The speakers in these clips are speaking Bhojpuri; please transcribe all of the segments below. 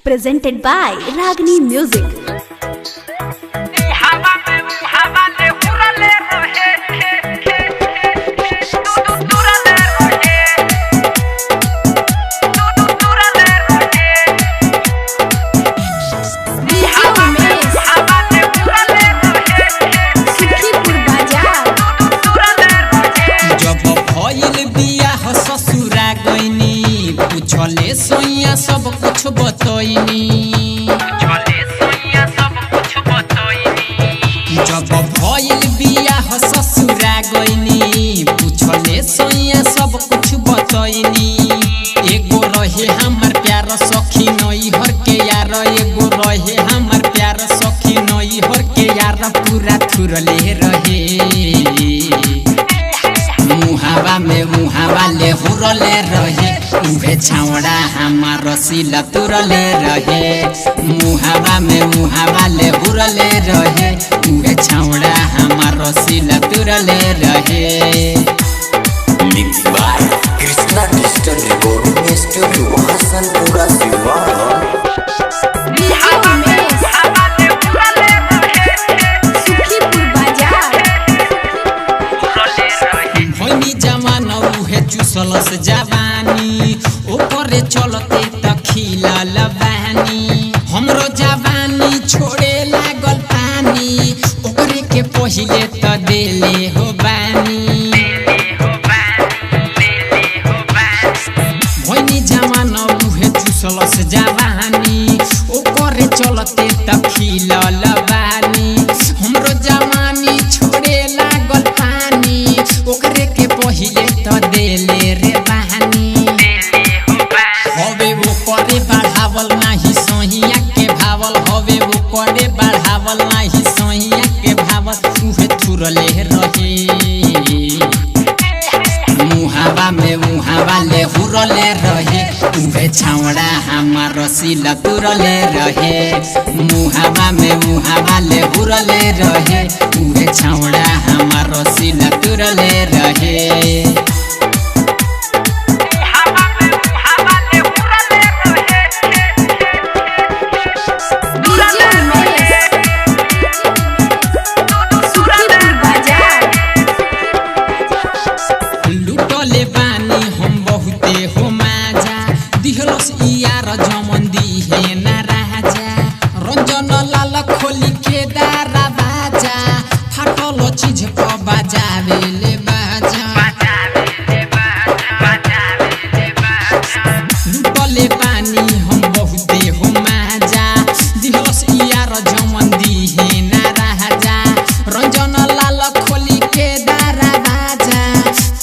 Presented by Ragini Music. चले सोइया सब कुछ बतइनी जब भइल बियाह ससुरा गइनी पूछले सोइया सब कुछ बतइनी एगो रहे हमर प्यार सखी नैहर के यार एगो रहे हमर प्यार सखी नैहर के यार पूरा थुरले रहे मुहावा ले हुरले रहे उहे छावड़ा हमार रसीला तुरले रहे मुहावा ले हुरले रहे उहे छावड़ा हमार रसीला तुरले रहे। Mix by Krishna Digital Recording Studio Hasanpura Siwan. चुसलस जवानी ओकरे चलते त खिलल बानी हमरो जवानी छोड़े लागल पानी ओकरे के पहिले त देले हो बानी भइनी जवान उहे चुसलस जवानी ओकरे चलते त खिलल बानी हमरो जवानी छोड़े लागल पानी ओकरे के पहिले त देले रे बहानी हवे वो करे बढ़ावल नाही सोहिया के भावल हवे वो करे बढ़ावल नाही सोहिया के भावल उहे थुरले रहे मुहावा ले हुरले रहे उहे छावड़ा हमार रसीला तुरले रहे मुहावा ले हुरले रहे उहे छावड़ा हमार रसीला तुरले रहे। लुटले बानी हम बहुते हो माजा दिहलस यार जमन दिहे ना राजा रंजन लाल खोली के दारा बाजा फाटल चीज प बजावे ले बाजा लुटले बानी हम बहुते हो माजा दिहलस यार जमन दिहे ना राजा रंजन लाल खोली के दारा बाजा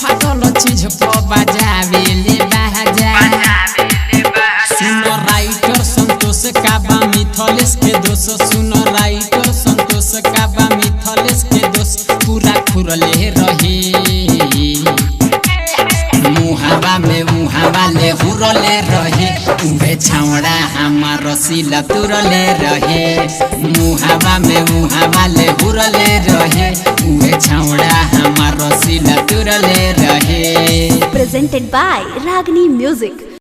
फाटल चीज प बजावे ले बाजा सुन राइटर संतोष काबा मिथलेश के दोष सुन राइटर संतोष काबा मिथलेश के दोष पूरा खुरले रहे मुहावा ले हुरले रहे उहे छावड़ा हमार रसीला तुरले रहे मुहावा ले हुरले रहे उहे छावड़ा हमार रसीला तुरले रहे। Presented by Ragini Music.